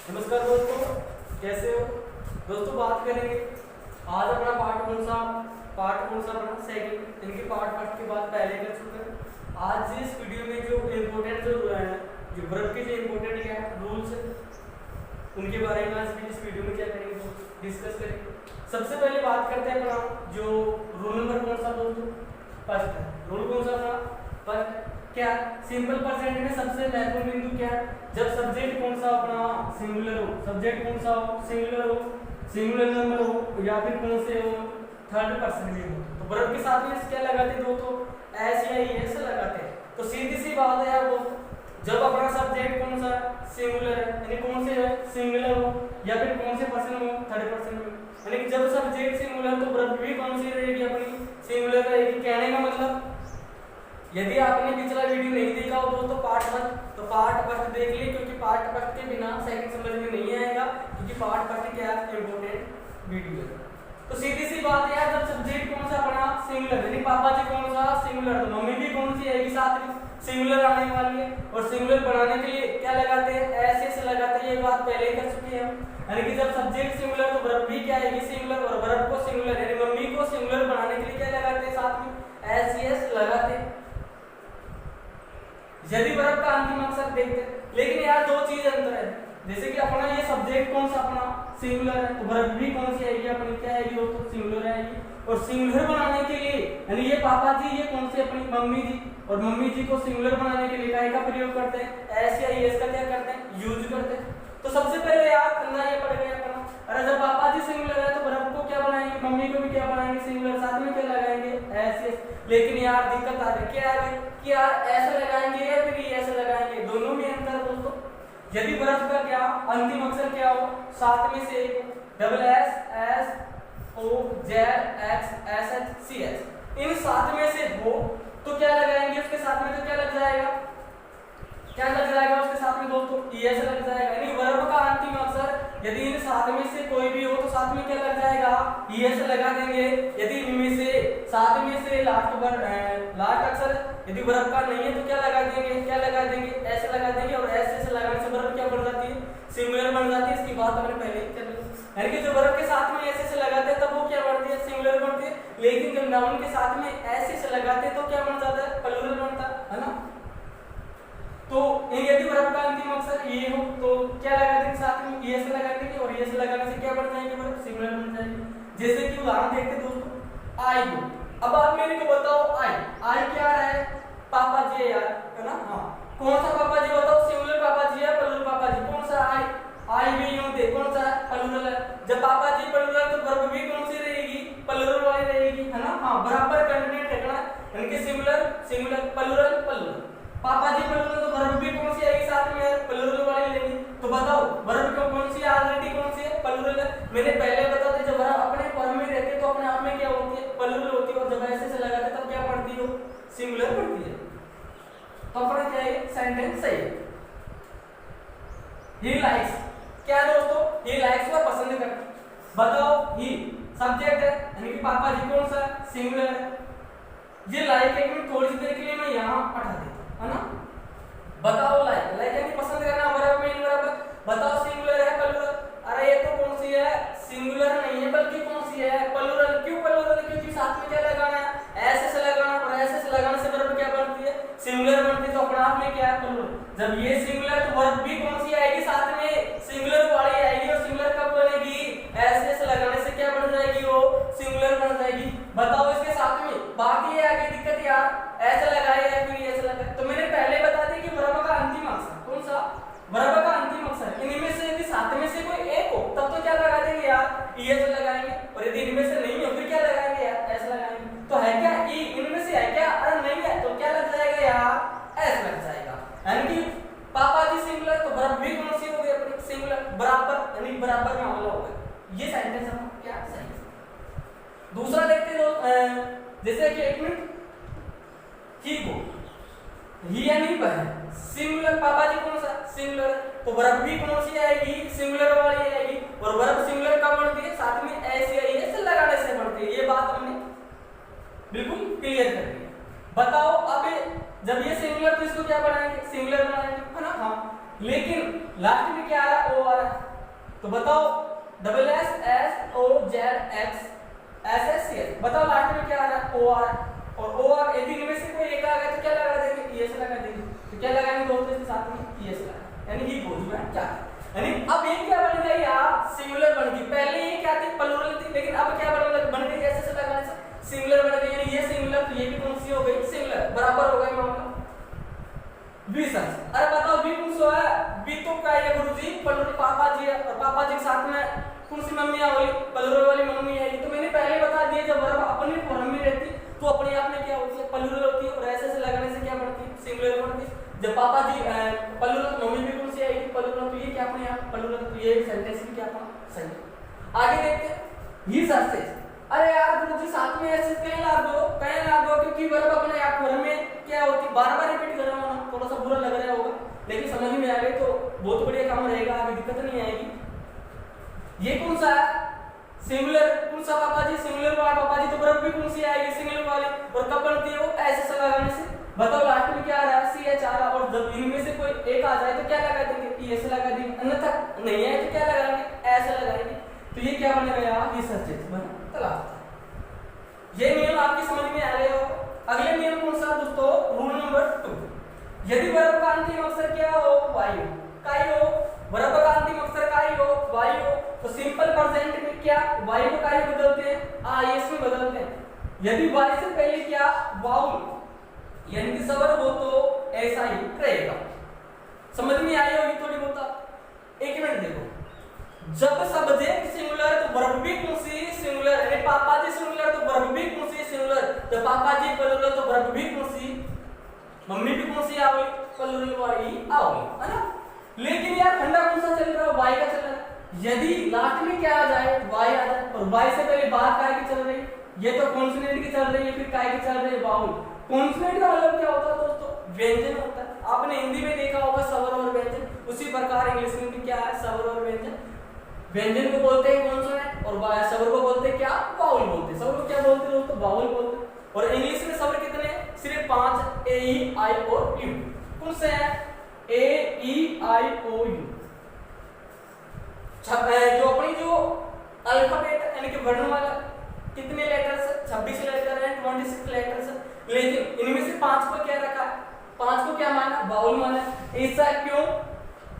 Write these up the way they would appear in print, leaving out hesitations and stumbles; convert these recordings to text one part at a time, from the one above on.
नमस्कार दोस्तों, कैसे हो दोस्तों। बात करेंगे आज अपना पार्ट कौन सा अपना सेकंड, इनके पार्ट फर्स्ट के बाद पहले कर चुके हैं। आज इस वीडियो में जो इम्पोर्टेंट जो वर्ब के जो इम्पोर्टेंट क्या है रूल्स है, उनके बारे में आज इस वीडियो में क्या करेंगे तो डिस्कस करेंगे। सबसे पहले बात करते हैं अपना जो रूल नंबर कौन सा दोस्तों, फर्स्ट है। रूल कौन सा अपना फर्स्ट क्या सिंपल परसेंट में सबसे महत्वपूर्ण बिंदु क्या है, जब सब्जेक्ट कौन सा अपना सिंगुलर हो, सब्जेक्ट कौन सा हो, सिंगुलर नंबर हो या फिर कौन से हो थर्ड पर्सन में हो, तो वर्ब के साथ में क्या लगाते हैं दोस्तों, एस या एस लगाते हैं। तो सीधी सी बात है यार दोस्तों, जब अपना सब्जेक्ट कौन सा सिंगुलर है यानी कौन से है सिंगुलर हो या फिर कौन से पर्सन हो थर्ड पर्सन में, यानी जब सब्जेक्ट सिंगुलर तो वर्ब भी कौन सी रहेगी अपनी सिंगुलर रहेगी। कहने का मतलब यदि आपने पिछला वीडियो नहीं देखा हो दोस्तों पार्ट फर्स्ट देख लिए, क्योंकि पार्ट फर्स्ट के बिना सेकंड समझ में नहीं आएगा, क्योंकि पार्ट फर्स्ट क्या है इंपॉर्टेंट वीडियो है। तो सीधी सी बात है, जब सब्जेक्ट कौन सा अपना सिंगुलर यानी पापा जी कौन सा सिंगुलर, तो मम्मी भी कौन सी आएगी साथ में सिंगुलर आने वाली है। और सिंगुलर बनाने के लिए क्या लगाते हैं, एस लगाते हैं। ये बात पहले ही कर चुके हैं हम, यानी कि जब सब्जेक्ट सिंगुलर तो वर्ब भी क्या आएगी सिंगुलर, और वर्ब को सिंगुलर यानी मम्मी को सिंगुलर बनाने के लिए क्या लगाते हैं साथ में एस लगाते हैं यदि वर्ब का अंतिम अक्षर देखते हैं। लेकिन यार दो चीज अंतर है, जैसे कि अपना ये सब्जेक्ट कौन सा अपना सिंगुलर है, तो वर्ब भी कौन सी आएगी अपनी क्या आएगी दोस्तों सिंगुलर आएगी। और सिंगुलर बनाने के लिए यानी ये पापा जी ये कौन से अपनी मम्मी जी, और मम्मी जी को सिंगुलर बनाने के लिए काय का प्रयोग करते हैं एस या एस का क्या करते हैं यूज करते हैं। तो सबसे पहले यार करना ये पड़ गया अपना, अरे जब पापा जी सिंगुलर है तो वर्ब को क्या बनाएंगे, मम्मी को भी क्या बनाएंगे सिंगुलर, साथ में क्या लगाएंगे एस। लेकिन यार दिक्कत आ रही क्या आ रही कि यार ऐसे लगाएंगे या फिर ये ऐसे लगाएंगे, दोनों में अंतर दोस्तों। यदि वर्ब का क्या अंतिम अक्षर क्या हो साथ में से double S S O Z X S H C H इन सात में से हो तो क्या लगाएंगे उसके साथ में, तो क्या लग जाएगा उसके साथ में दोस्तों एस लग जाएगा। यानी वर्ब का अंतिम अक्षर यदि इन सात में से कोई भी हो तो साथ में क्या लग जाएगा एस लगा देंगे। यदि इनमें से सात में से लास्ट अक्षर यदि वर्ब का नहीं है तो क्या लगा देंगे एस लगा देंगे। और एस से लगाने से वर्ब क्या बन जाती है सिंगुलर बन जाती है। इसकी बात हमने पहले कर ली, यानी कि जो वर्ब के साथ में एस से लगाते हैं तब वो क्या बनती है सिंगुलर बनती है, लेकिन जब नाउन के साथ में एस से लगाते हैं तो क्या बन जाता है प्लूरल बनता है ना। तो यदि वर्ब का अंतिम अक्षर ये हो तो क्या लगा देंगे साथ में एस लगा देंगे, और एस लगाने से क्या बन जाएंगे वर्ब सिंगुलर बन जाएंगे। जैसे कि उदाहरण देखते हैं दोस्तों आई हो, अब आप मेरे को बताओ आई क्या है पापा जी यार है ना, हाँ कौन सा पापा जी बताओ सिंगुलर पापा जी है प्लूरल पापा जी, कौन सा आई भी यूं दे कौन सा है प्लूरल है। जब पापा जी प्लूरल तो वर्ब भी कौन सी रहेगी प्लूरल वाली रहेगी है ना, हाँ बराबर कंटिन्यूट रखना है, इनके सिंगुलर प्लूरल पापा जी प्लूरल तो वर्ब भी कौन सी आएगी साथ में प्लूरल वाली लेनी। तो बताओ वर्ब को कौन सी ऑलरेडी कौन सी है प्लूरल है। मैंने पहले बता दिया जब वर्ब अपने फॉर्म में रहते तो अपने आप में क्या होती है प्लूरल होती है, और जब ऐसे से लगाते तब क्या पढ़ती हो सिंगुलर पढ़ती है। तो अपना क्या है सेंटेंस सही है। ही लाइक्स क्या दोस्तों, ही लाइक्स को पसंद करता, बताओ ही सब्जेक्ट है यानी कि पापा जी कौन सा सिंगुलर है। ये लाइक एक मिनट थोड़ी सी देर के लिए मैं यहाँ हटा देता है ना। बताओ लाइक यानी पसंद करना वर्ब में वर्ब, बताओ सिंगुलर है प्लूरल, अरे ये तो कौन सी है सिंगुलर नहीं है बल्कि कौन सी है प्लूरल। क्यों प्लूरल, क्योंकि साथ में क्या लगाना है एस से लगाना, और एस से लगाने से वर्ब क्या बनती है सिंगुलर बनती है। तो अपने आप में क्या है प्लूरल, जब ये सिंगुलर तो वर्ब भी कौन सी आएगी साथ में सिंगुलर वाली आएगी, और सिंगुलर कब बनेगी एस से लगाने से क्या बन जाएगी वो सिंगुलर बन जाएगी। बताओ इसके साथ में बाकी है आगे दिक्कत यार ऐसे लगाए या फिर ऐसे लगाए। तो मैंने पहले बता दिया कि वर्ब का अंतिम अक्षर कौन सा वर्ब का अंतिम अक्षर इनमें से यदि सात में से कोई एक हो तब तो क्या लगा देंगे यार एस लगाएंगे, और यदि इनमें से नहीं हो फिर क्या लगाएंगे यार एस लगाएंगे। तो है क्या ई इनमें से है क्या, अरे नहीं है तो क्या लग जाएगा यार एस लग जाएगा। यानी कि पापा जी सिंगुलर तो वर्ब भी कौन सी हो गई अपनी सिंगुलर बराबर यानी बराबर में वाला होगा। ये सेंटेंस हम क्या सही है। दूसरा देखते हो जैसे कि एक मिनट ही को ही यानी पर सिंगुलर पापा जी कौन सा सिंगुलर, तो वर्ब भी कौन सी आएगी सिंगुलर वाली आएगी, और वर्ब सिंगुलर कब बनती है साथ में एस या एस लगाने से बनती है। ये बात हमने बिल्कुल क्लियर कर दी। बताओ अब जब ये सिंगुलर तो इसको क्या बनाएंगे सिंगुलर बनाएंगे है ना, हाँ लेकिन लास्ट में क्या आ रहा है, ओ आ रहा है। तो बताओ double S S O Z X S S C S, बताओ लास्ट में क्या आ रहा है, ओ आ रहा है। और ओ आ यदि इनमें से कोई एक आ गया तो क्या लगा देंगे, ई एस लगा देंगे। तो क्या लगाएंगे दोस्तों इसके साथ में, ई एस लगा, यानी ही बोल रहा है क्या, यानी अब ये क्या बन गई यार, सिंगुलर बन गई। पहले ये क्या थी, प्लूरल थी, लेकिन अब क्या बन गई, ऐसे से लगाने से सिंगुलर बन गई। यानी ये सिंगुलर तो ये भी कौन सी हो गई, सिंगुलर, बराबर हो गई मामला। बी सच, अरे बताओ बी कौन सा है, बी तो क्या है गुरुजी, प्लूरल पापा जी है, और पापा जी के साथ में कौन सी मम्मी आ गई, प्लूरल वाली मम्मी है। तो मैंने पहले बता दिया, जब वर्ब अपनी फॉर्म में रहती तो अपने आप में क्या होती है, प्लूरल होती है, और ऐसे से लगाने से क्या बनती है, सिंगुलर बनती है। जब पापा जी प्लूरल, मम्मी भी कौन सी आएगी, प्लूरल, तो ये क्या अपने आप प्लूरल, तो ये सेंटेंस भी क्या अपना सही। आगे देखते हैं, ही सच। अरे यार गुरुजी साथ में ऐसे कहीं ला दो, क्योंकि वर्ब अपने आप फॉर्म में क्या होती है, बार-बार रिपीट कर रहा हूं ना, थोड़ा सा बुरा लग रहा होगा, लेकिन समझ में आ गई तो बहुत बढ़िया काम रहेगा, आगे दिक्कत नहीं आएगी। ये कौन सा है, सिंगुलर, कौन सा पापा जी, सिंगुलर वाला पापा जी, तो वर्ब भी कौन सी आएगी, सिंगुलर वाली, और कब बनती है वो, ऐसे से लगाने से। बताओ लास्ट में क्या आ रहा है, सी एच आ रहा, और जब इनमें से कोई एक आ जाए तो क्या लगा देंगे, ई एस लगा देंगे, अन्यथा नहीं है तो क्या लगाएंगे, ऐसे लगाएंगे। तो ये क्या बनेगा यार, ये सब्जेक्ट बना तलाश। ये नियम आपकी समझ में आ रहे हो। अगले नियम कौन सा दोस्तों, रूल नंबर 2, यदि वर्ब का अंतिम अक्षर क्या हो, वाई हो, काई हो, वर्ब का अंतिम अक्षर काई हो, वाई हो, तो सिंपल प्रेजेंट में क्या वाई को काई बदलते हैं, आईएस में बदलते हैं। यदि वाई से पहले क्या वाउल यानी कि स्वर हो तो ऐसा ही रहेगा। समझ में आई होगी थोड़ी बहुत। एक मिनट देखो, जब सब्जेक्ट सिंगुलर तो वर्ब भी कौन सी सिंगुलर, यानी पापा जी सिंगुलर तो वर्ब भी कौन सी सिंगुलर, जब पापा जी प्लूरल तो वर्ब भी कौन सी, मम्मी भी कौन सी आओगी, प्लूरल वाली आओगी, है ना। लेकिन यार फंडा कौन सा चल रहा है, वाई का चल रहा है। यदि लास्ट में क्या आ जाए, वाई आ जाए, और वाई से पहले बात काय की चल रही है, ये तो कॉन्सोनेंट की चल रही है, फिर काय की चल रही है, वाउल। कॉन्सोनेंट का मतलब क्या होता है दोस्तों, व्यंजन होता है। आपने हिंदी में देखा होगा स्वर और व्यंजन, उसी प्रकार इंग्लिश में भी क्या है, स्वर और व्यंजन। व्यंजन को बोलते हैं कॉन्सोनेंट, और स्वर को बोलते हैं क्या, वाउल बोलते हैं। स्वर को क्या बोलते हैं दोस्तों, वाउल बोलते हैं। और इंग्लिश में स्वर कितने हैं, सिर्फ 5, ए ई आई और यू। कौन से हैं, ए ई आई ओ यू। जो अपनी जो अल्फाबेट यानी कि वर्णमाला कितने लेटर्स, 26 लेटर हैं, 26 लेटर्स। लेकिन इनमें से 5 को क्या रखा, 5 को क्या माना, वाउल माना। ऐसा क्यों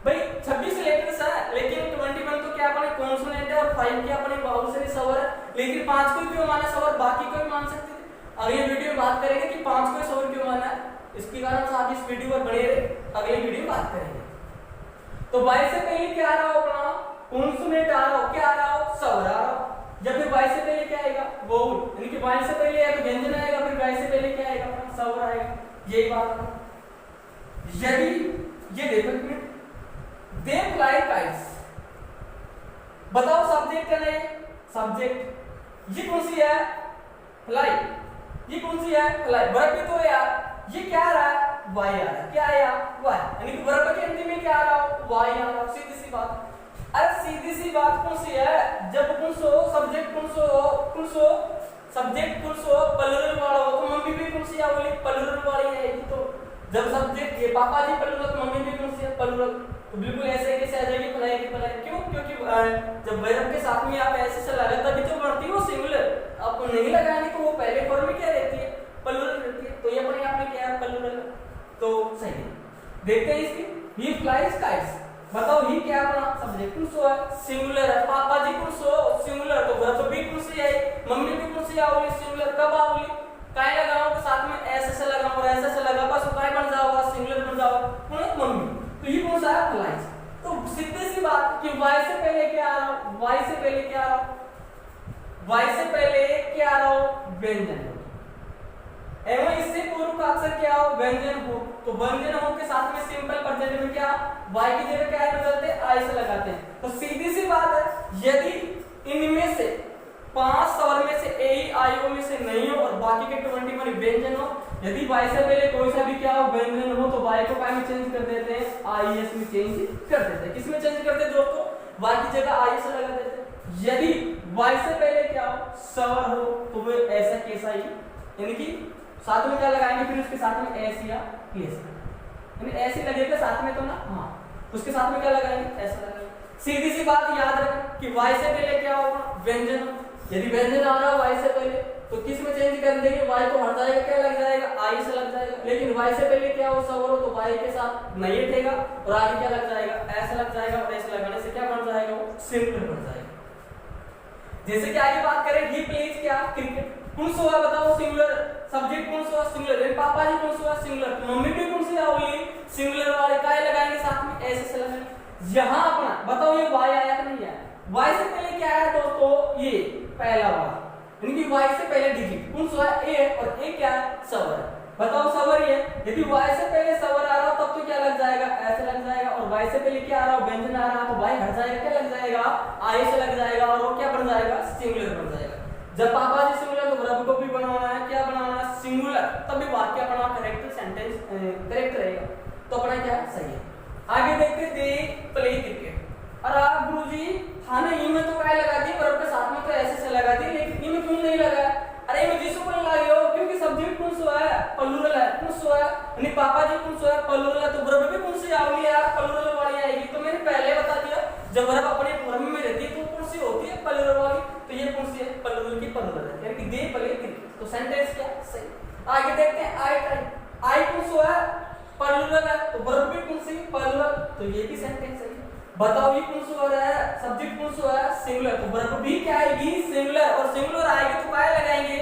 भाई, 26 लेटर्स है, लेकिन 21 तो क्या अपने कॉन्सोनेंट है, और 5 क्या अपने वाउल से स्वर है, लेकिन 5 को क्यों माना स्वर, बाकी को भी मान सकते थे। अगले वीडियो में बात करेंगे कि 5 को स्वर क्यों माना है, इसके कारण से आप इस वीडियो पर बने रहे, अगले वीडियो में बात करेंगे। तो वाई से पहले क्या आ रहा हो अपना, कॉन्सोनेंट आ रहा हो, क्या आ रहा हो, स्वर आ रहा हो। जब फिर वाई से पहले क्या आएगा, वाउल, यानी कि वाई से पहले है तो व्यंजन आएगा, फिर वाई से पहले क्या आएगा, अपना स्वर आएगा। यही बात है। यदि ये देखो दे फ्लाई काइट्स, बताओ सब्जेक्ट क्या है, सब्जेक्ट ये कौन सी है, फ्लाई, ये कौन सी है, फ्लाई। वर्ब भी तो है यार, ये क्या आ रहा है, वाई आ रहा है, क्या आया, वाई, यानी कि वर्ब के अंतिम में क्या आ रहा हो, वाई आ रहा हो। सीधी सी बात, अरे सीधी सी बात कौन सी है, जब कौन सो सब्जेक्ट कौन सो सब्जेक्ट कौन सो प्लूरल वाला हो तो मम्मी भी कौन सी आएगी, प्लूरल वाली आएगी। तो जब सब्जेक्ट ये पापा जी प्लूरल तो मम्मी भी कौन सी है, प्लूरल। तो बिल्कुल ऐसे कैसे आ जाएगी, फ्लाई की फ्लाई। क्यों, क्योंकि जब वर्ब के साथ में आप ऐसे से लगा तभी तो बनती है वो सिंगुलर। आपको नहीं लगाएंगे तो वो पहले फॉर्म में क्या रहती है, प्लूरल रहती है। तो ये अपने आप में क्या है, प्लूरल। तो सही है, देखते हैं इसकी। ही फ्लाइज काइट्स, बताओ ही क्या अपना सब्जेक्ट कौन सो है, सिंगुलर है। पापा जी कौन सो सिंगुलर, तो वर्ब भी कौन सी आई, मम्मी भी कौन सी आओगी, सिंगुलर। कब आओगी, काय लगाओ तो साथ में ऐसे से लगाओ और ऐसे से लगा, बस काय बन जाओगा, सिंगुलर बन जाओगा, कौन, मम्मी। तो ये कौन सा है, फ्लाइज। तो सीधी सी बात कि वाई से पहले क्या आ रहा, वाई से पहले क्या आ रहा, वाई से पहले क्या आ रहा हो, व्यंजन। एवं इससे पूर्व का अक्षर क्या हो, व्यंजन हो। तो व्यंजन हो के साथ में सिंपल प्रेजेंट में क्या, वाई की जगह क्या बदलते हैं, आई से लगाते हैं। तो सीधी सी बात है, यदि इनमें से 5 स्वर में से ए ई आई ओ में से नहीं हो और बाकी के 21 व्यंजन हो, यदि वाई से पहले कोई सा भी क्या हो, व्यंजन हो, तो वाई को काय में चेंज कर देते हैं, आई एस में चेंज कर देते हैं। किसमें चेंज करते हैं दोस्तों, वाई की जगह आई से लगा देते हैं। यदि वाई से पहले क्या हो, स्वर हो, तो वो ऐसा कैसा ही, यानी कि साथ में क्या लगाएंगे, फिर उसके साथ में एस या एस, यानी ऐसे लगेगा साथ में तो ना, हाँ। उसके साथ में क्या लगाएंगे, ऐसा लगाएंगे। सीधी सी बात याद रखें कि y से पहले क्या होगा, व्यंजन। यदि व्यंजन आ रहा है y से पहले तो किस में चेंज कर देंगे, y तो हट जाएगा, क्या लग जाएगा, i से लग जाएगा। लेकिन y से पहले क्या हो, सवर हो, तो y के साथ नहीं हटेगा और आगे क्या लग जाएगा, ऐसा लग जाएगा। और ऐसे लगाने से क्या बन जाएगा, वो सिंगुलर बन जाएगा। जैसे कि आगे बात करें, ही प्लेज क्या, क्रिकेट। कौन सा हुआ बताओ, सिंगुलर। सब्जेक्ट कौन सा हुआ, सिंगुलर। पापा जी कौन सा हुआ, सिंगुलर। मम्मी भी कौन सी होगी, सिंगुलर वाले। क्या लगाएंगे साथ में, ऐसे से लगाएंगे। यहाँ अपना बताओ ये y आया कि नहीं आया, y से पहले क्या आया दोस्तों, ये पहला वाला, यानी कि y से पहले डिजिट कौन सा है, a, और a क्या है, सवर है। बताओ सवर ही है। यदि y से पहले सवर आ रहा हो तब तो क्या लग जाएगा, ऐसे लग जाएगा। और y से पहले क्या आ रहा हो, व्यंजन आ रहा है, तो y हट जाएगा, क्या लग जाएगा, i से लग जाएगा। और वो क्या बन जाएगा, सिंगुलर बन जाएगा। जब पापा जी सिंगुलर तो वर्ब को भी बनाना है, क्या बनाना है, सिंगुलर, तभी वाक्य अपना करेक्ट सेंटेंस करेक्ट रहेगा। तो अपना क्या सही है। आगे देखते दे प्ले क्रिकेट। और आप गुरुजी हाँ ई में तो क्या लगा दी, वर्ब के साथ में तो ऐसे से लगा दी, लेकिन ई में क्यों नहीं लगा, अरे मैं जिसको नहीं लगा हो क्योंकि सब्जेक्ट कौन सा है, प्लूरल है। कौन सा है, यानी पापा जी कौन सा है, प्लूरल है, तो वर्ब भी कौन सी आएगी यार, प्लूरल वाली आएगी। तो मैंने पहले बता दिया, जब वर्ब अपने फॉर्म में रहती है तो कौन सी होती है, प्लूरल वाली। तो ये कौन सी है, प्लूरल की प्लूरल है, यानी कि दे प्ले क्रिकेट। तो सेंटेंस क्या सही। आगे देखते हैं आई कौन सा है, प्लूरल है, तो वर्ब भी कौन सी, प्लूरल। तो ये भी सेंटेंस सही। बताओ ये कौन सा है, सब्जेक्ट कौन सा है, सिंगुलर, तो वर्ब भी क्या आएगी, सिंगुलर। और सिंगुलर आएगी तो क्या लगाएंगे,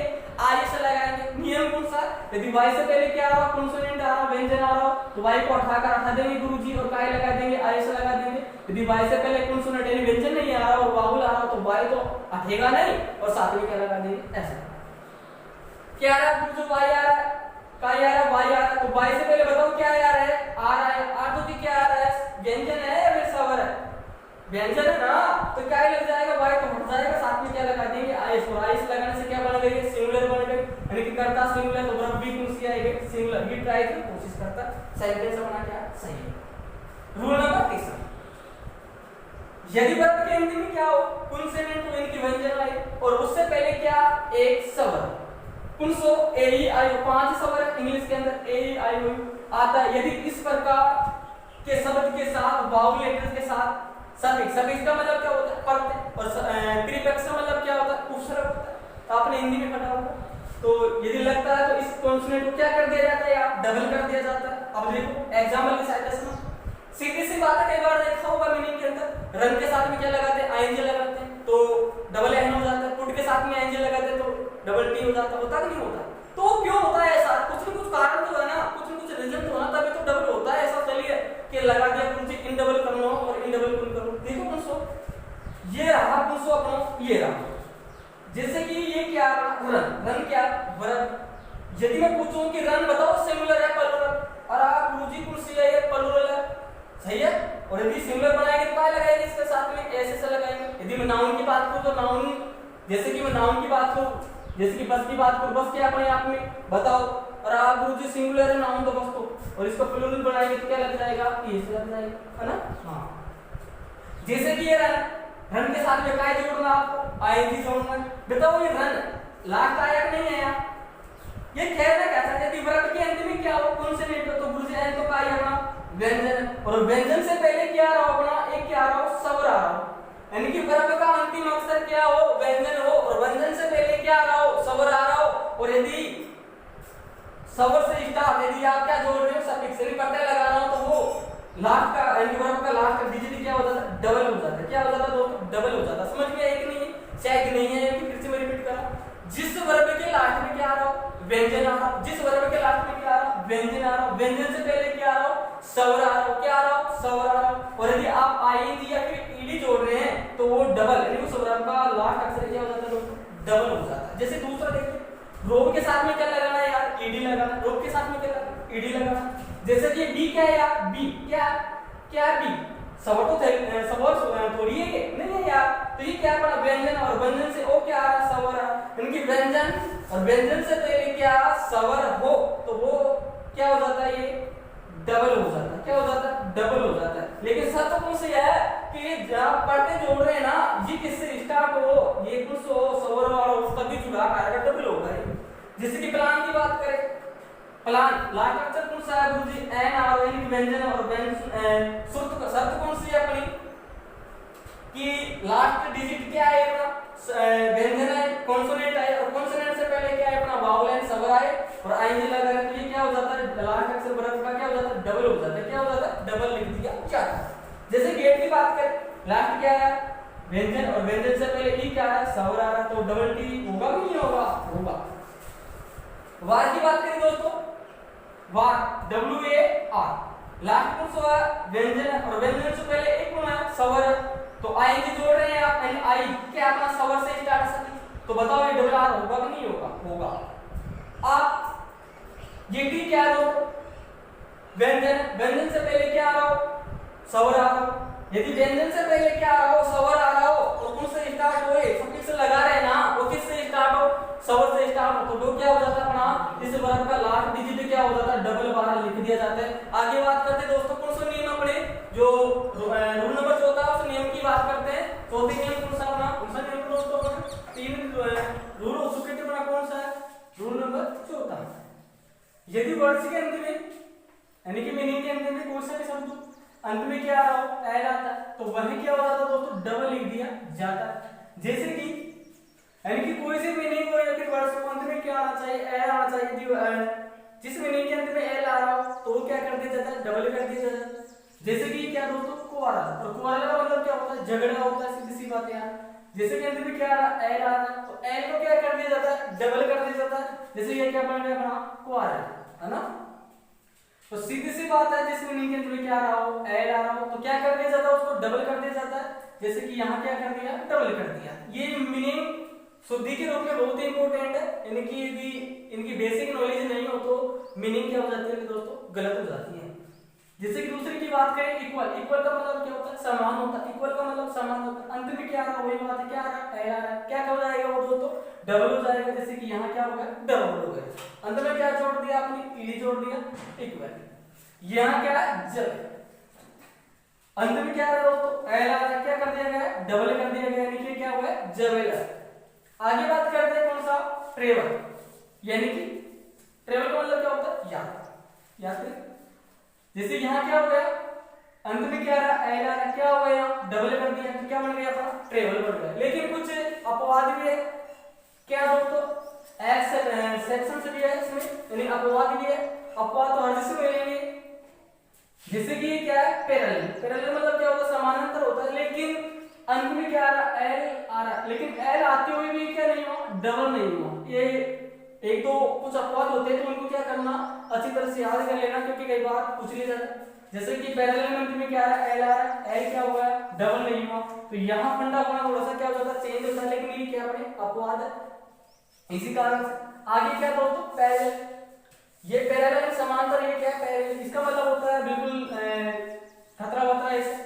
आई से लगाएंगे। नियम कौन सा, यदि y से पहले क्या आ रहा, कॉन्सोनेंट आ रहा, व्यंजन आ रहा, तो y को हटा देंगे गुरुजी और काय लगा देंगे, आई से लगा देंगे। यदि y से पहले कॉन्सोनेंट यानी व्यंजन नहीं आ रहा और वावल आ रहा, तो y तो हटेगा नहीं और साथ में क्या लगा देंगे, ऐसा। क्या आ रहा है गुरुजी, y आ रहा है, काय आ रहा है, y आ रहा है, तो y से पहले बताओ क्या आ रहा है, आ रहा है। आ तो क्या आ रहा है, व्यंजन है या फिर सवर है, व्यंजन है ना, तो क्या लग जाएगा, y तो हट जाएगा, साथ में क्या लगा देंगे, आई। और आई से लगाने से क्या बन गई, सिंगुलर बन गई, यानी कि करता सिंगुलर, तो वर्ब भी कौन सी आएगी, सिंगुलर। ही ट्राई की कोशिश करता, सेंटेंस बना क्या सही है। रूल नंबर 3, यदि वर्ब के अंत में क्या हो, कॉन्सोनेंट हो, यानी कि व्यंजन आए, और उससे पहले क्या, एक सवर। कौन सो, ए ई आई, 5 सवर है इंग्लिश के अंदर, ए ई आई ओ आता है। यदि इस प्रकार के शब्द के साथ वावल लेटर्स के साथ सफिक्स, सफिक्स का मतलब क्या होता है, प्रत्यय, और प्रीफिक्स का मतलब क्या होता है, उपसर्ग होता है। तो आपने हिंदी में पढ़ा होगा। तो यदि लगता है तो इस कॉन्सोनेंट को क्या कर दिया जाता है, या डबल कर दिया जाता है। अब देखो एग्जांपल की सहायता से सीधी सी बात है, कई बार देखा होगा मीनिंग के अंदर रन के साथ में क्या लगाते हैं, आईएनजी लगाते हैं, तो डबल एन हो जाता है। पुट के साथ में आईएनजी लगाते हैं तो डबल टी हो जाता है। होता कि नहीं होता, तो क्यों होता है ऐसा, कुछ न कुछ कारण तो है ना, कुछ न कुछ रीजन तो होना, तभी तो डबल होता है ऐसा। चलिए कि लगा दिया कुछ इन डबल करना और इन डबल कौन करो। देखो कुछ ये रहा, कुछ अपना ये रहा, जैसे कि ये क्या रन, रन क्या वर्ब। यदि मैं पूछूं कि रन बताओ सिंगुलर है प्लूरल, और आप गुरुजी कुर्सी है ये प्लूरल है, सही है। और यदि सिंगुलर बनाएंगे तो क्या लगाएंगे, इसके साथ में ऐसे से लगाएंगे। यदि मैं नाउन की बात करूं तो नाउन, जैसे कि मैं नाउन की बात करूं, जैसे कि बस की बात करूं, बस क्या अपने आप में बताओ, और आप गुरुजी सिंगुलर है नाउन तो बस को, और इसको प्लूरल बनाएंगे तो क्या लग जाएगा, ये से लग जाएगा, है ना। हां जैसे कि ये रन, रन के साथ में क्या जोड़ना आपको, आईएनजी जोड़ना। बताओ ये रन लास्ट आया कि नहीं आया, ये कहना क्या चाहते हैं, वर्ब के अंत में क्या हो, कॉन्सोनेंट हो, तो गुरुजी एन तो क्या है अपना व्यंजन, और व्यंजन से पहले क्या आ रहा हो अपना, एक क्या आ रहा हो, सवर आ रहा हो, यानी कि वर्ब का अंतिम अक्षर क्या हो, व्यंजन हो, और व्यंजन से पहले क्या आ रहा हो, सवर आ रहा हो। और यदि सवर से स्टार्ट, यदि आप क्या जोड़ रहे हो, सफिक्स यानी प्रत्यय लगा रहा हो, तो वो लास्ट का यानी वर्ब का लास्ट का डिजिट क्या हो जाता है, डबल हो जाता है। क्या हो जाता है दोस्तों, डबल हो जाता है। समझ में एक नहीं है, शायद नहीं है, कि फिर से मैं रिपीट कर रहा हूं, जिस वर्ब के लास्ट में क्या आ रहा हो, व्यंजन आ रहा हो, जिस वर्ब के लास्ट में क्या आ रहा हो, व्यंजन आ रहा हो, व्यंजन से पहले क्या आ रहा हो, सवर आ रहा हो, क्या आ रहा हो, सवर आ रहा हो। और यदि आप आईएनजी या फिर ईडी जोड़ रहे हैं तो वो डबल, यानी उस वर्ब का लास्ट अक्षर क्या हो जाता है दोस्तों, डबल हो जाता है। जैसे दूसरा देखिए, रोब के साथ में क्या लगाना है यार, ईडी लगाना, रोब के साथ में क्या लगाना, ईडी लगाना। जैसे कि बी क्या है यार, बी क्या क्या बी, सवर तो सवर थोड़ी है ये, नहीं है यार, तो ये क्या पड़ा, व्यंजन, और व्यंजन से ओ क्या आ रहा, सवर आ रहा, यानी कि व्यंजन और व्यंजन से पहले क्या सवर हो, तो वो क्या हो जाता है, ये डबल हो जाता है। क्या हो जाता है, डबल हो जाता है। लेकिन सच कौन से है कि जब पढ़ते जोड़ रहे हैं ना, ये किससे स्टार्ट हो, ये कुछ हो, सवर वाला हो, तभी जुड़ा आएगा, डबल होगा। जैसे कि प्लान की बात करें, प्लान लास्ट अक्षर कौन सा है गुरुजी? एन आर यानी व्यंजन और व्यंजन शर्त कौन सी है अपनी कि लास्ट डिजिट क्या है अपना व्यंजन है, कॉन्सोनेंट है और कॉन्सोनेंट से पहले क्या है अपना वावल है, स्वर आए और आईएनजी लगा है तो ये क्या हो जाता है लास्ट अक्षर वर्ग का क्या हो जाता है डबल हो जाता है। क्या हो जाता है डबल लिख दिया जाता है। जैसे गेट की बात करें लास्ट क्या है व्यंजन और व्यंजन से पहले ई क्या है स्वर आ रहा तो डबल टी होगा कि नहीं होगा? होगा। वार की बात करें दोस्तों वार डब्ल्यू ए आर लास्ट कौन सा व्यंजन और व्यंजन से पहले एक कौन है स्वर तो आईएनजी जोड़ रहे हैं आप यानी आई क्या अपना स्वर से स्टार्ट है तो बताओ ये डबल आर होगा कि नहीं होगा? होगा। आप ये टी क्या दो व्यंजन व्यंजन से पहले क्या आ रहा हो स्वर आ रहा हो यदि व्यंजन से पहले क्या आ रहा हो स्वर आ रहा हो और कौन से स्टार्ट होए सफिक्स से लगा रहे हैं ना वो किससे स्टार्ट हो स्वर से स्टार्ट हो तो क्या हो जाता है अपना इस वर्ग का लास्ट डिजिट क्या हो जाता है डबल बार लिख दिया जाता है। आगे बात करते हैं दोस्तों कौन सा नियम अपने जो रूल नंबर 14 उस नियम की बात करते हैं। चौथे नियम कौन सा अपना कौन सा नियम दोस्तों अपना तीन रूल हो चुके थे अपना कौन सा है रूल नंबर 14 यदि वर्ड्स के अंत में यानी कि मीनिंग के अंत में कोई सा भी शब्द अंत में क्या आ रहा हो एल आता है तो वही क्या हो जाता है दोस्तों डबल लिख दिया जाता है। जैसे कि यानी कि कोई सी मीनिंग हो या फिर वर्ड्स के अंत में क्या आना चाहिए एल आना चाहिए जिस मीनिंग के अंत में एल आ रहा हो तो वो क्या कर दिया जाता है डबल कर दिया जाता है। जैसे कि क्या दोस्तों कुआरा और कुआरा का मतलब क्या होता है झगड़ा होता है सीधी सी बात है यार। जैसे कि अंत में क्या आ रहा है एल आ रहा है तो एल को क्या कर दिया जाता है डबल कर दिया जाता है। जैसे ये क्या बन गया अपना कुआरा है ना तो सीधी सी बात है जिस मीनिंग के अंत में क्या आ रहा हो एल आ रहा हो तो क्या कर दिया जाता है उसको डबल कर दिया जाता है। जैसे कि यहाँ क्या कर दिया डबल कर दिया। ये मीनिंग शुद्धि के रूप में बहुत ही इंपॉर्टेंट है यानी कि यदि इनकी बेसिक नॉलेज नहीं हो तो मीनिंग क्या हो जाती है दोस्तों गलत हो जाती है। जैसे कि दूसरे की बात करें इक्वल इक्वल का मतलब क्या होता है समान होता है। इक्वल का मतलब समान होता है। अंत में क्या आ रहा है वही बात है क्या आ रहा है एल आ रहा है क्या हो जाएगा वो दोस्तों डबल हो जाएगा। जैसे कि यहाँ क्या हो गया डबल हो गया। अंत में क्या जोड़ दिया आपने ई जोड़ दिया इक्वल। यहाँ क्या है जब अंत में क्या आ रहा है दोस्तों एल आ रहा है क्या कर दिया गया डबल कर दिया गया यानी कि क्या हुआ जबेला। आगे बात करते हैं कौन सा ट्रेवल यानी कि ट्रेवल का मतलब क्या होता है यात्री। जैसे यहाँ क्या हो गया अंत में क्या रहा एल आ रहा क्या हो गया डबल कर दिया तो क्या बन गया अपना ट्रेवल बन गया। लेकिन कुछ अपवाद भी है क्या दोस्तों सेक्शन से भी है इसमें यानी अपवाद भी है। अपवाद तो हर जिसमें मिलेंगे जैसे कि क्या है पैरेलल पैरेलल मतलब क्या होता है समानांतर होता है लेकिन अंत में क्या आ रहा एल आ रहा लेकिन एल आते हुए भी क्या नहीं हुआ डबल नहीं हुआ। ये एक तो कुछ अपवाद होते हैं तो उनको क्या करना अच्छी तरह से याद कर लेना क्योंकि कई बार पूछ लिया जाता है। जैसे कि पैरेलल में अंत में क्या आ रहा एल आ रहा एल क्या हुआ डबल नहीं हुआ तो यहाँ फंडा होना थोड़ा सा क्या हो जाता है चेंज होता है लेकिन ये क्या अपने अपवाद है इसी कारण से। आगे क्या दोस्तों पैरेलल ये पैरेलल समांतर ये क्या है पैरेलल इसका मतलब होता है बिल्कुल खतरा होता है इसे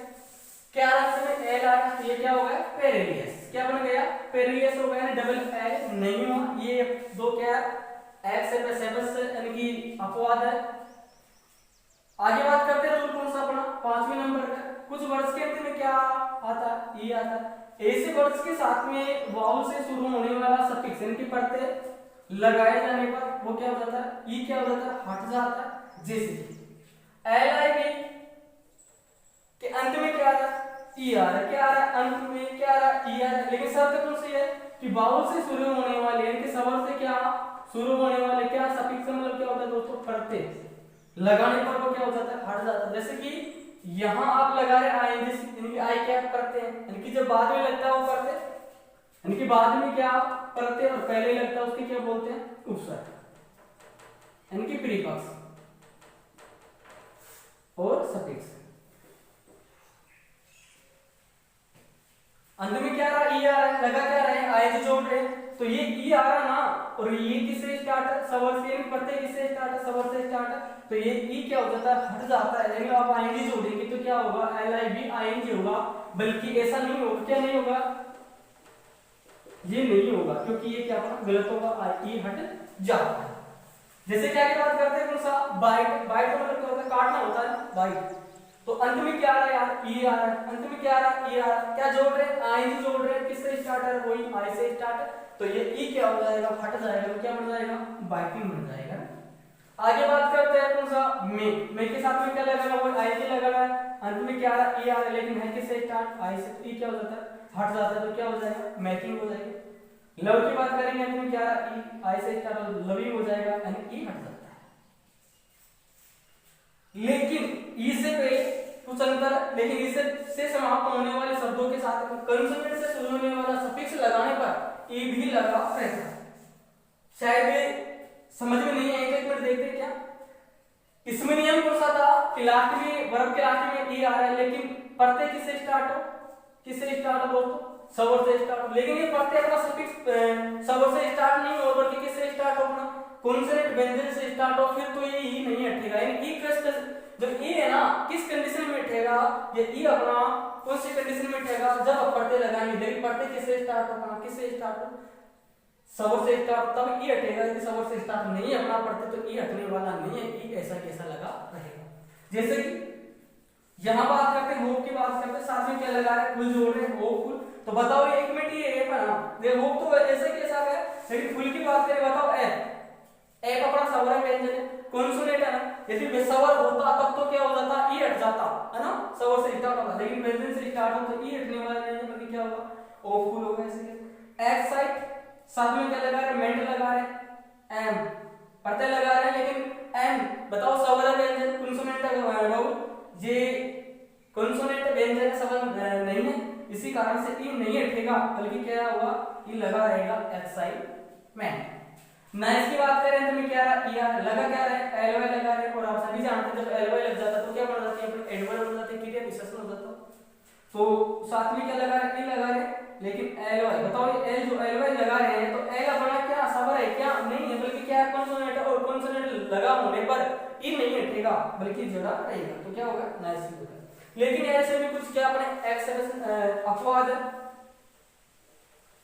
क्या में एल आ रहा ये क्या हो गया पेरिलियस क्या बन गया पेरिलियस हो गया डबल एल नहीं हुआ। ये दो क्या एक्स है सेबस यानी कि अपवाद है। आगे बात करते हैं रूल कौन सा अपना 5वें नंबर का। कुछ वर्ड्स के अंत में क्या आता ई आता ऐसे वर्ड्स के साथ में वाउल से शुरू होने वाला सफिक्स यानी कि प्रत्यय लगाए जाने पर वो क्या हो जाता है ई क्या हो जाता है हट जाता है। जैसे एल आई बी के अंत में क्या आ रहा ई आ रहा क्या आ रहा अंत में क्या आ रहा ई आ रहा लेकिन शर्त कौन सी है कि वाउल से शुरू होने वाले यानी कि स्वर से क्या शुरू होने वाले क्या सफिक्स मतलब क्या होता है दोस्तों प्रत्यय लगाने पर वो क्या हो जाता है हट जाता है। जैसे कि यहाँ आप लगा रहे आएंगे यानी कि आई क्या करते हैं यानी कि जब बाद में लगता है वो करते यानी कि बाद में क्या करते और पहले लगता है उसके क्या बोलते हैं उपसर्ग यानी कि प्रीफिक्स और सफिक्स। अंत में क्या रहा ई आ रहा है लगा क्या रहे आई से जोड़ रहे तो ये ई आ रहा ना और ये किससे स्टार्ट है स्वर से प्रत्यय किससे स्टार्ट है स्वर से स्टार्ट है तो ये ई क्या हो जाता है हट जाता है यानी आप आईएनजी जोड़ेंगे तो क्या होगा एल आई बी आईएनजी होगा। बल्कि ऐसा नहीं होगा क्या नहीं होगा ये नहीं होगा क्योंकि ये क्या होगा गलत होगा ई हट जाता है। जैसे क्या की बात करते हैं कौन सा बाइट बाइट का मतलब क्या होता है काटना होता है बाइट तो अंत में क्या आ रहा है यार ई आ रहा है अंत में क्या आ रहा है ई आ रहा है क्या जोड़ रहे हैं आईएनजी जोड़ रहे हैं किससे स्टार्ट है वही आई से स्टार्ट है तो ये ई क्या हो जाएगा फट जाएगा क्या बन जाएगा बाइटिंग बन जाएगा। आगे बात करते हैं कौन सा मे के साथ में क्या लगा हुआ है, आई लगा रहा है, अंत में क्या आ रहा है, ई आ रहा है, लेकिन है किससे स्टार्ट, आई से, तो ई क्या हो जाता है, हट जाता है, तो क्या हो जाएगा, मेकिंग हो जाएगी। लव की बात करेंगे अंत में क्या आ रहा है, ई, आई से स्टार्ट हो लविंग हो जाएगा, यानी ई हट जाता है। लेकिन ई से पहले कुछ अंतर, लेकिन ई से समाप्त होने वाले शब्दों के साथ कंसोनेंट से शुरू होने वाला सफिक्स लगाने पर ई भी लगा रहता है। शायद समझ में नहीं आएगा, एक मिनट देखते क्या इसमें नियम कौन सा था कि लास्ट में वर्ब के लास्ट में ई आ रहा है, लेकिन प्रत्यय किससे स्टार्ट हो, किससे स्टार्ट हो दोस्तों, स्वर से स्टार्ट हो, लेकिन ये प्रत्यय अपना सफिक्स स्वर से स्टार्ट नहीं हो बल्कि किससे स्टार्ट हो, अपना कॉन्सोनेंट व्यंजन से स्टार्ट हो, फिर तो ये ई नहीं हटेगा। यानी ई जब ई है ना किस कंडीशन में हटेगा, ये ई अपना कौन सी कंडीशन में हटेगा, जब प्रत्यय लगाएंगे, लेकिन प्रत्यय किससे स्टार्ट हो, अपना किससे स्टार्ट हो, स्वर से स्टार्ट, तब ई हटेगा। यदि स्वर से स्टार्ट नहीं है अपना प्रत्यय तो ई हटने वाला नहीं है, ई ऐसा कैसा लगा रहेगा। जैसे कि यहां बात करते हैं होप की बात करते हैं, साथ में क्या लगा रहे हैं, फुल जोड़ रहे हैं, होपफुल। तो बताओ ये एक मिनट ये ए पर ना ये होप तो ऐसे कैसा है, लेकिन फुल की बात करें बताओ ए अपना स्वर व्यंजन है, कॉन्सोनेंट है ना, यदि स्वर होता तब तो क्या हो जाता, ई हट जाता है ना, स्वर से स्टार्ट होता, लेकिन व्यंजन से स्टार्ट हो तो ई हटने वाला नहीं है, बल्कि क्या होगा, होपफुल होगा। ऐसे एक्साइट साथ में क्या लगा रहे हैं, मेंट लगा रहे हैं, एम प्रत्यय लगा रहे हैं, लेकिन एम बताओ स्वर व्यंजन कॉन्सोनेंट है, ये कॉन्सोनेंट व्यंजन है, स्वर नहीं है, इसी कारण से ई नहीं हटेगा, बल्कि क्या होगा, ई लगा रहेगा एक्साइटमेंट। नाइस की बात करें तो में क्या रहा, ई लगा क्या रहा है, एलवाई लगा रहे हैं, और आप सभी जानते हैं जब एलवाई लग जाता है तो क्या बन जाती है, अपने एडवर्ब बन जाते हैं, क्रिया विशेषण हो जाता है। तो साथ में क्या लगा है, ई लगा रहे हैं, लेकिन एलवाई बताओ ये एल जो एलवाई लगा रहे हैं तो एल अपना क्या स्वर है, क्या नहीं है, बल्कि क्या कॉन्सोनेंट है, और कॉन्सोनेंट लगा होने पर ई नहीं हटेगा बल्कि जुड़ा रहेगा, तो क्या होगा, नाइस होगा। लेकिन ऐसे भी कुछ क्या अपने एक्सेप्शन अपवाद है,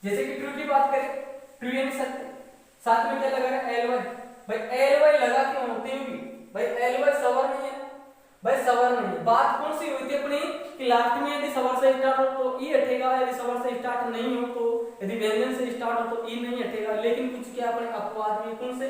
जैसे कि ट्रू की बात करें, ट्रू यानी सत्य, साथ में क्या लगा है, एलवाई, भाई एलवाई लगा क्यों होते हुए, भाई एलवाई स्वर नहीं है, भाई स्वर नहीं है, बात कौन सी हुई थी अपनी कि लास्ट में यदि स्वर से स्टार्ट हो तो ई हटेगा, यदि स्वर से स्टार्ट नहीं हो तो, यदि व्यंजन से स्टार्ट हो तो ई नहीं हटेगा। लेकिन कुछ क्या अपने अपवाद में कौन से,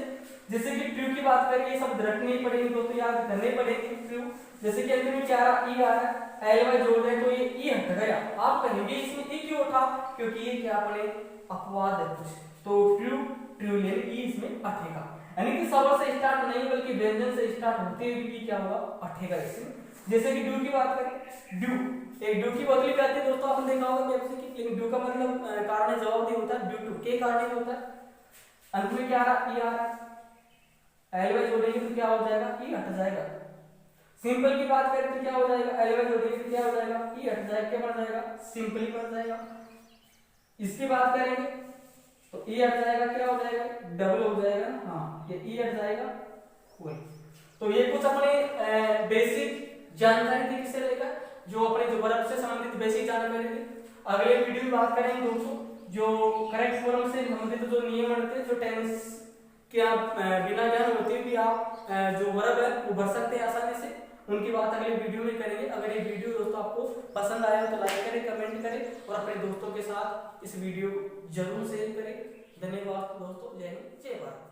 जैसे कि ट्रू की बात करें, ये सब रटनी पड़ेगी, तो याद करने पड़ेगी ट्रू, जैसे कि अंत में क्या आ रहा, ई आ रहा है, एलवाई जोड़ रहे हैं तो ये ई हट गया, आप कहेंगे इसमें ई क्यों उठा, क्योंकि ये क्या अपने अपवाद है कुछ, तो ट्रू ट्रूलियन ई इसमें हटेगा, यानी कि स्वर से स्टार्ट नहीं बल्कि व्यंजन से स्टार्ट होते हुए भी क्या होगा, हटेगा इसमें। जैसे कि डू की बात करें, डू एक डू की बदली करते हैं दोस्तों, आपने देखा होगा कि लेकिन डू का मतलब कारण जवाब नहीं होता, ड्यू टू के कारण नहीं होता, अंत में क्या आ रहा, ई आ रहा है, एलवाई जोड़ेंगे तो क्या हो जाएगा, ई हट जाएगा। सिंपल की बात करें तो क्या हो जाएगा, एलवाई जोड़ेंगे तो क्या हो जाएगा, ई हट जाएगा, क्या बन जाएगा, सिंपली बन जाएगा। इसकी बात करेंगे तो ई हट जाएगा, क्या हो जाएगा, डबल हो जाएगा, हाँ ये ई हट जाएगा वही। तो ये कुछ अपने बेसिक जानकारी थी किससे लेकर, जो अपने जो वर्ब से संबंधित बेसिक जानकारी थी। अगले वीडियो में बात करेंगे दोस्तों जो करेक्ट फॉर्म से संबंधित जो नियम बनते हैं, जो टेंस के आप बिना ज्ञान होते भी आप जो वर्ब है वो भर सकते हैं आसानी से, उनकी बात अगले वीडियो में करेंगे। अगर ये वीडियो दोस्तों आपको पसंद आया तो लाइक करें, कमेंट करें और अपने दोस्तों के साथ इस वीडियो जरूर शेयर करें। धन्यवाद दोस्तों, जय हिंद, जय भारत।